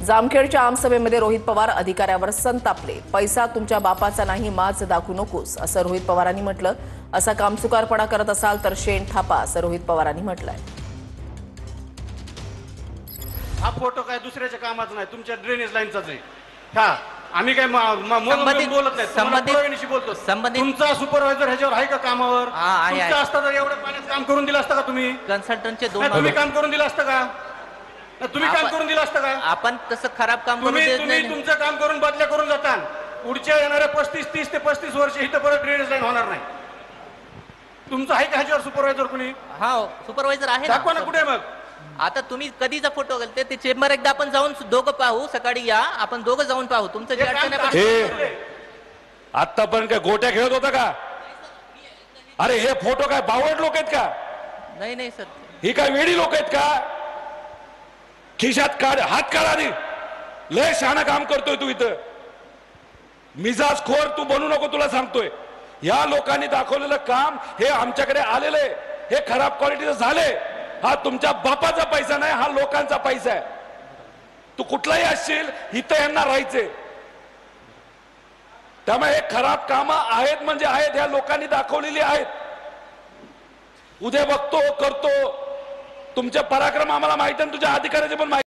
जामखेडच्या आमसभेमध्ये रोहित पवार अधिकाऱ्यावर संतापले। पैसा तुमच्या बापाचा नाही, माच दाखवू नकोस असं रोहित पवारांनी म्हटलं। असा कामचुकारपणा करत असाल तर शेण थापा असं रोहित पवारांनी म्हटलंय। हा फोटो काय दुसऱ्याच्या कामाचा नाही, तुमच्या ड्रेनेज लाईनचाच आहे। हा आम्ही काय बोलत नाही, संबंधित बोलतो। तुमचा सुपरवायझर ह्याच्यावर आहे का कामावर? तुमचं असतं तर एवढं पाण्यात काम करून दिलं असतं का तुम्ही? कन्सल्टंटचे तुम्ही काम करून दिलं असतं का? तुम्ही काम करून दिलं असतं का? आपण तसं खराब काम करून देत तुम्ही नाही। तुमचं काम करून बदल्या करून जाता। पुढच्या येणाऱ्या 30 ते 35 वर्ष इथं परत ड्रेनेज लाईन होणार नाही। तुमचं आहे का ह्याच्यावर सुपरवायझर कुणी? हा सुपरवायझर आहे ना। दाखवा ना कुठे मग। आता तुम्ही कधीचा फोटो घालते ते चेंबर एकदा आपण जाऊन दोघं पाहू, सकाळी या आपण दोघं जाऊन पाहू तुमचं जे अडचण आहे। आतापर्यंत काय गोट्या खेळत होता का? अरे हे फोटो काय बावळट लोक आहेत का? नाही नाही सर, ही काय वेडी लोक आहेत का? खिशात काढ, हात काढ आधी। लय शहाणा काम करतोय तू इथं। मिजाज खोर तू बनू नको, तुला सांगतोय। या लोकांनी दाखवलेलं काम हे आमच्याकडे आलेले हे खराब क्वालिटीचं झाले। हा तुमच्या बापाचा पैसा नाही, हा लोकांचा पैसा आहे। तू कुठलाही असशील इथं यांना राहायचे। त्यामुळे हे खराब कामं आहेत म्हणजे आहेत, या लोकांनी दाखवलेली आहेत। उद्या बघतो करतो, तुमचे पराक्रम आम्हाला माहिती आहे, तुझ्या अधिकाऱ्याचे पण माहिती।